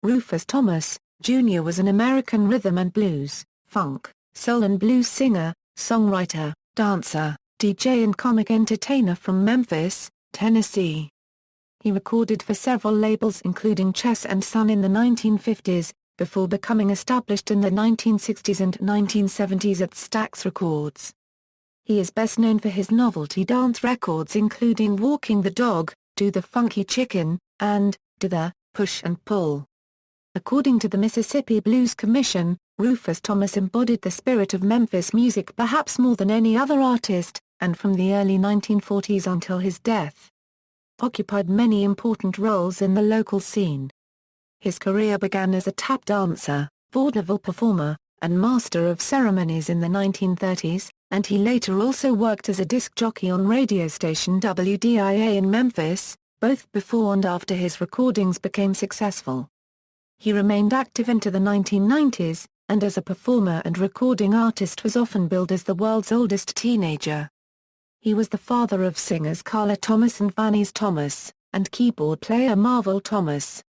Rufus Thomas, Jr. was an American rhythm and blues, funk, soul and blues singer, songwriter, dancer, DJ and comic entertainer from Memphis, Tennessee. He recorded for several labels including Chess and Sun in the 1950s, before becoming established in the 1960s and 1970s at Stax Records. He is best known for his novelty dance records including Walking the Dog, Do the Funky Chicken, and Do the Push and Pull. According to the Mississippi Blues Commission, Rufus Thomas embodied the spirit of Memphis music perhaps more than any other artist, and from the early 1940s until his death, occupied many important roles in the local scene. His career began as a tap dancer, vaudeville performer, and master of ceremonies in the 1930s, and he later also worked as a disc jockey on radio station WDIA in Memphis, both before and after his recordings became successful. He remained active into the 1990s, and as a performer and recording artist was often billed as the world's oldest teenager. He was the father of singers Carla Thomas and Vaneese Thomas, and keyboard player Marvell Thomas.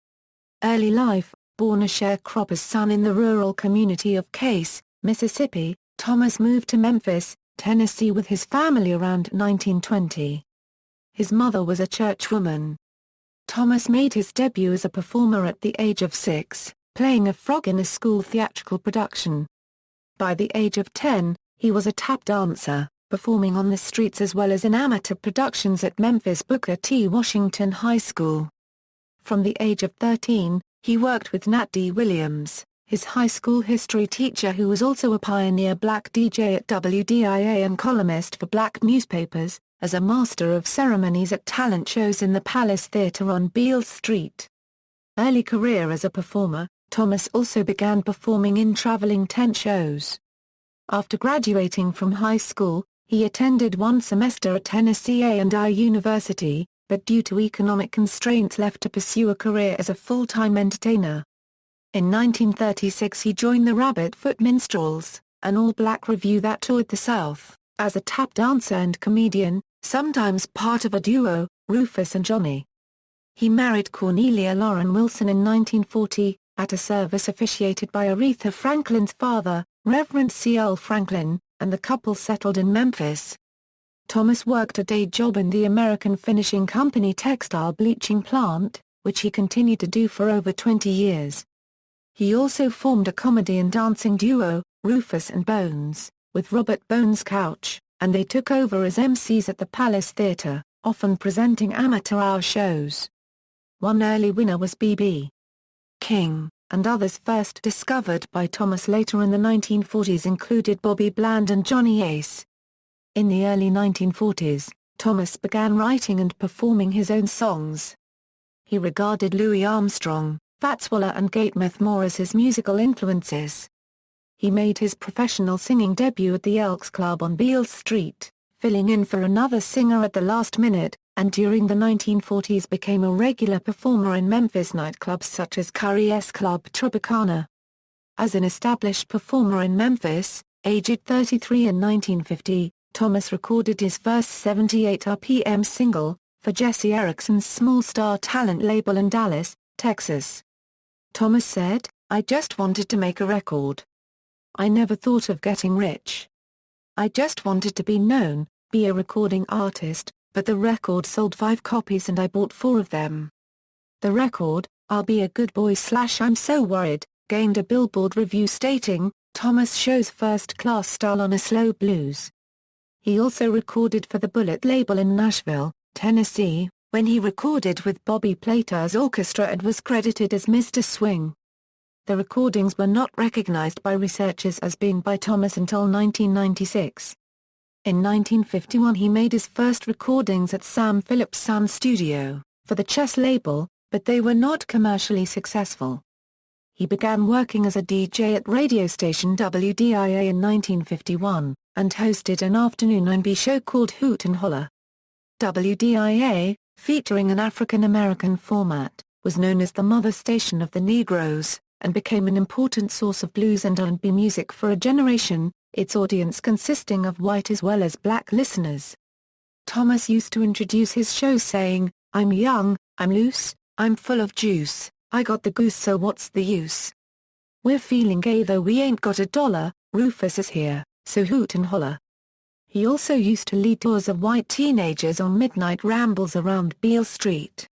Early life: born a sharecropper's son in the rural community of Case, Mississippi, Thomas moved to Memphis, Tennessee with his family around 1920. His mother was a churchwoman. Thomas made his debut as a performer at the age of 6, playing a frog in a school theatrical production. By the age of 10, he was a tap dancer, performing on the streets as well as in amateur productions at Memphis Booker T. Washington High School. From the age of 13, he worked with Nat D. Williams, his high school history teacher who was also a pioneer black DJ at WDIA and columnist for black newspapers, as a master of ceremonies at talent shows in the Palace Theatre on Beale Street. Early career as a performer, Thomas also began performing in traveling tent shows. After graduating from high school, he attended one semester at Tennessee A&I University, but due to economic constraints left to pursue a career as a full-time entertainer. In 1936 he joined the Rabbit Foot Minstrels, an all-black revue that toured the South, as a tap dancer and comedian, sometimes part of a duo, Rufus and Johnny. He married Cornelia Lauren Wilson in 1940, at a service officiated by Aretha Franklin's father, Reverend C.L. Franklin, and the couple settled in Memphis. Thomas worked a day job in the American Finishing Company textile bleaching plant, which he continued to do for over 20 years. He also formed a comedy and dancing duo, Rufus and Bones, with Robert Bones Couch, and they took over as MCs at the Palace Theatre, often presenting amateur-hour shows. One early winner was B.B. King, and others first discovered by Thomas later in the 1940s included Bobby Bland and Johnny Ace. In the early 1940s, Thomas began writing and performing his own songs. He regarded Louis Armstrong, Fats Waller and Gatemouth Moore as his musical influences. He made his professional singing debut at the Elks Club on Beale Street, filling in for another singer at the last minute, and during the 1940s became a regular performer in Memphis nightclubs such as Curry's Club Tropicana. As an established performer in Memphis, aged 33 in 1950, Thomas recorded his first 78 RPM single, for Jesse Erickson's Small Star Talent label in Dallas, Texas. Thomas said, "I just wanted to make a record. I never thought of getting rich. I just wanted to be known, be a recording artist, but the record sold 5 copies and I bought 4 of them." The record, I'll Be a Good Boy / I'm So Worried, gained a Billboard review stating, "Thomas shows first-class style on a slow blues." He also recorded for the Bullet label in Nashville, Tennessee, when he recorded with Bobby Plater's orchestra and was credited as Mr. Swing. The recordings were not recognized by researchers as being by Thomas until 1996. In 1951 he made his first recordings at Sam Phillips' Sound Studio, for the Chess label, but they were not commercially successful. He began working as a DJ at radio station WDIA in 1951, and hosted an afternoon R&B show called Hoot and Holler. WDIA, featuring an African-American format, was known as the mother station of the Negroes, and became an important source of blues and R&B music for a generation, its audience consisting of white as well as black listeners. Thomas used to introduce his show saying, "I'm young, I'm loose, I'm full of juice, I got the goose so what's the use? We're feeling gay though we ain't got $1, Rufus is here, so hoot and holler. He also used to lead tours of white teenagers on midnight rambles around Beale Street.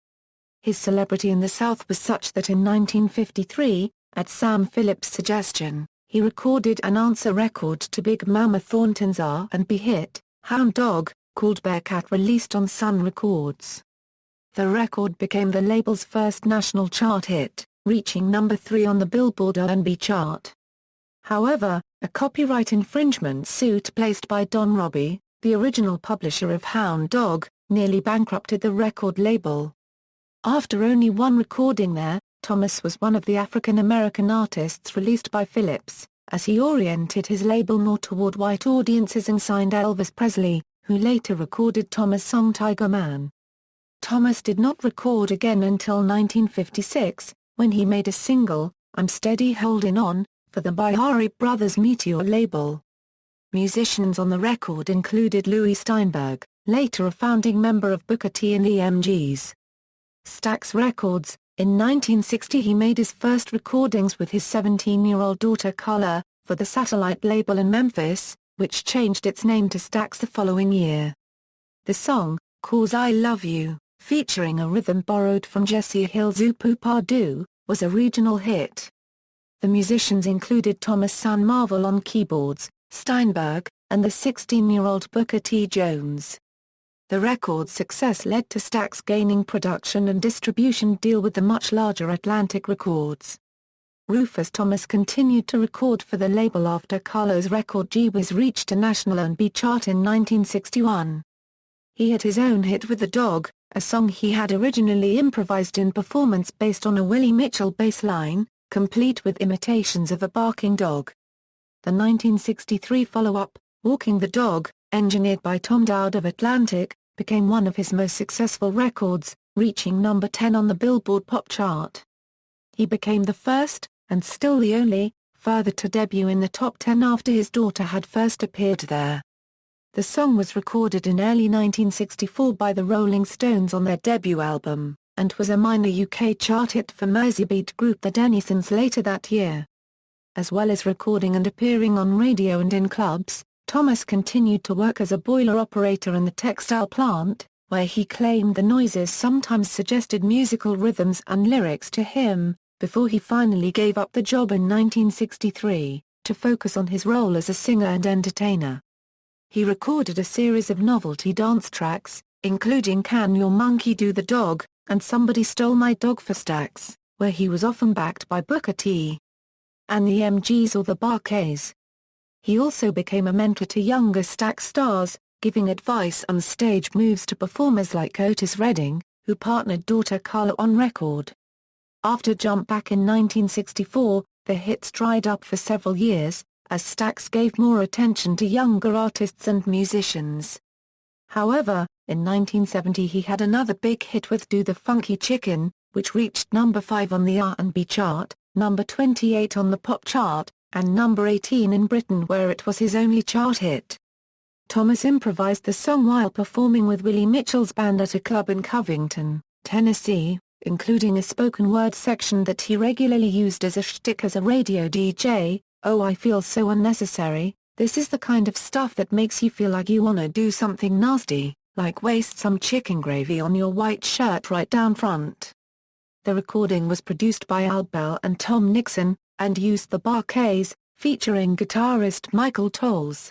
His celebrity in the South was such that in 1953, at Sam Phillips' suggestion, he recorded an answer record to Big Mama Thornton's R&B hit, Hound Dog, called Bearcat, released on Sun Records. The record became the label's first national chart hit, reaching number 3 on the Billboard R&B chart. However, a copyright infringement suit placed by Don Robbie, the original publisher of Hound Dog, nearly bankrupted the record label. After only one recording there, Thomas was one of the African-American artists released by Phillips, as he oriented his label more toward white audiences and signed Elvis Presley, who later recorded Thomas' song Tiger Man. Thomas did not record again until 1956, when he made a single, I'm Steady Holdin' On, for the Bihari Brothers Meteor label. Musicians on the record included Louis Steinberg, later a founding member of Booker T and the MGs. Stax Records. In 1960 he made his first recordings with his 17-year-old daughter Carla, for the satellite label in Memphis, which changed its name to Stax the following year. The song, 'Cause I Love You, featuring a rhythm borrowed from Jesse Hill's Upu Padu, was a regional hit. The musicians included Thomas' son Marvell on keyboards, Steinberg, and the 16-year-old Booker T. Jones. The record's success led to Stax gaining production and distribution deal with the much larger Atlantic Records. Rufus Thomas continued to record for the label after Carla's record Gee Whiz reached a national R&B chart in 1961. He had his own hit with The Dog, a song he had originally improvised in performance based on a Willie Mitchell bass line, complete with imitations of a barking dog. The 1963 follow-up, Walking the Dog, engineered by Tom Dowd of Atlantic, became one of his most successful records, reaching number 10 on the Billboard Pop chart. He became the first, and still the only, further to debut in the top 10 after his daughter had first appeared there. The song was recorded in early 1964 by the Rolling Stones on their debut album, and was a minor UK chart hit for Merseybeat group the Dennisons later that year. As well as recording and appearing on radio and in clubs, Thomas continued to work as a boiler operator in the textile plant, where he claimed the noises sometimes suggested musical rhythms and lyrics to him, before he finally gave up the job in 1963, to focus on his role as a singer and entertainer. He recorded a series of novelty dance tracks, including Can Your Monkey Do the Dog, and Somebody Stole My Dog for Stax, where he was often backed by Booker T. and the MGs or the Bar-Kays. He also became a mentor to younger Stax stars, giving advice on stage moves to performers like Otis Redding, who partnered daughter Carla on record. After Jump Back in 1964, the hits dried up for several years, as Stax gave more attention to younger artists and musicians. However, in 1970 he had another big hit with Do the Funky Chicken, which reached number 5 on the R&B chart, number 28 on the pop chart, and number 18 in Britain where it was his only chart hit. Thomas improvised the song while performing with Willie Mitchell's band at a club in Covington, Tennessee, including a spoken word section that he regularly used as a shtick as a radio DJ. Oh, I feel so unnecessary, this is the kind of stuff that makes you feel like you wanna do something nasty, like waste some chicken gravy on your white shirt right down front. The recording was produced by Al Bell and Tom Nixon, and used the Bar-Kays, featuring guitarist Michael Tolles.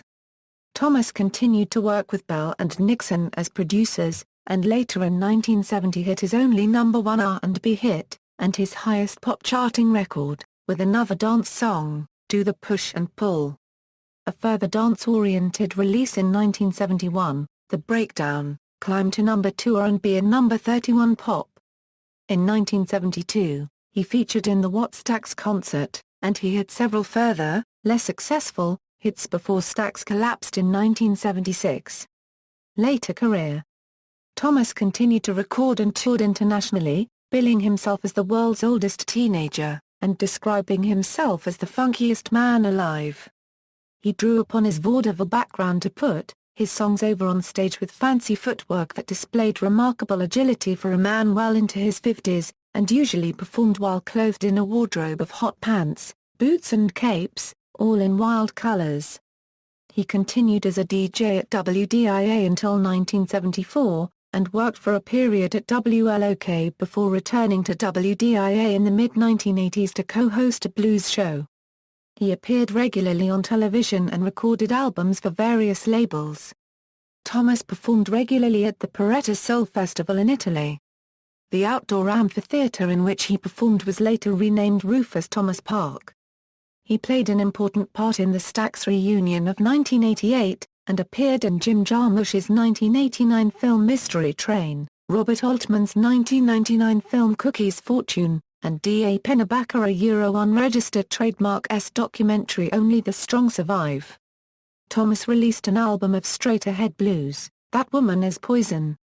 Thomas continued to work with Bell and Nixon as producers, and later in 1970 hit his only number 1 R&B hit, and his highest pop charting record, with another dance song, Do the Push and Pull. A further dance-oriented release in 1971, The Breakdown, climbed to number 2 R&B and number 31 pop. In 1972, he featured in the What Stax concert, and he had several further, less successful, hits before Stax collapsed in 1976. Later career. Thomas continued to record and toured internationally, billing himself as the world's oldest teenager, and describing himself as the funkiest man alive. He drew upon his vaudeville background to put his songs over on stage with fancy footwork that displayed remarkable agility for a man well into his 50s, and usually performed while clothed in a wardrobe of hot pants, boots and capes, all in wild colors. He continued as a DJ at WDIA until 1974, and worked for a period at WLOK before returning to WDIA in the mid-1980s to co-host a blues show. He appeared regularly on television and recorded albums for various labels. Thomas performed regularly at the Porretta Soul Festival in Italy. The outdoor amphitheater in which he performed was later renamed Rufus Thomas Park. He played an important part in the Stax reunion of 1988, and appeared in Jim Jarmusch's 1989 film Mystery Train, Robert Altman's 1999 film Cookie's Fortune, and D.A. Pennebaker unregistered trademark documentary Only the Strong Survive. Thomas released an album of straight-ahead blues, That Woman Is Poison,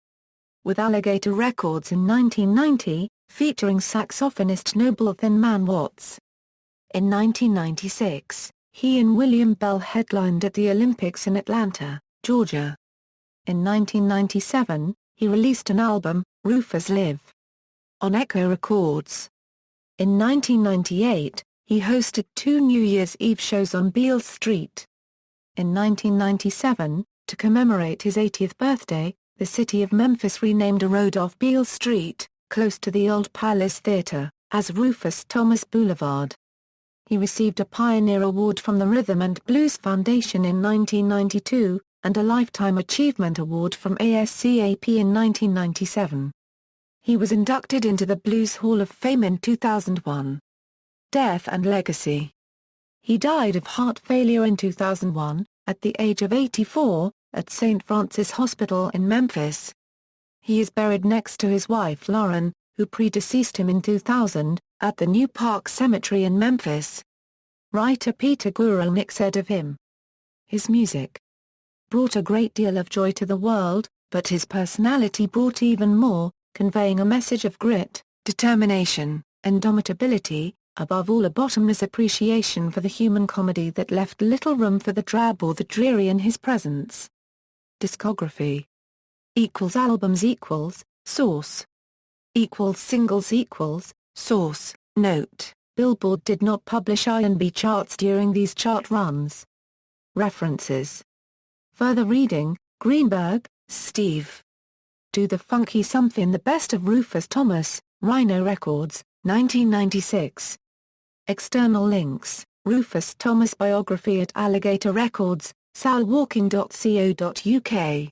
with Alligator Records in 1990, featuring saxophonist Noble Thin Man Watts. In 1996, he and William Bell headlined at the Olympics in Atlanta, Georgia. In 1997, he released an album, Rufus Live, on Echo Records. In 1998, he hosted 2 New Year's Eve shows on Beale Street. In 1997, to commemorate his 80th birthday, the city of Memphis renamed a road off Beale Street, close to the Old Palace Theater, as Rufus Thomas Boulevard. He received a Pioneer Award from the Rhythm and Blues Foundation in 1992, and a Lifetime Achievement Award from ASCAP in 1997. He was inducted into the Blues Hall of Fame in 2001. Death and legacy. He died of heart failure in 2001, at the age of 84, at St. Francis Hospital in Memphis. He is buried next to his wife Lauren, who predeceased him in 2000, at the New Park Cemetery in Memphis. Writer Peter Guralnick said of him, "His music brought a great deal of joy to the world, but his personality brought even more, conveying a message of grit, determination, indomitability, above all a bottomless appreciation for the human comedy that left little room for the drab or the dreary in his presence." Discography. Albums source. Singles source. Note: Billboard did not publish R&B charts during these chart runs. References. Further reading: Greenberg, Steve. Do the Funky Somethin' The Best of Rufus Thomas, Rhino Records, 1996. External links: Rufus Thomas biography at Alligator Records, salwalking.co.uk.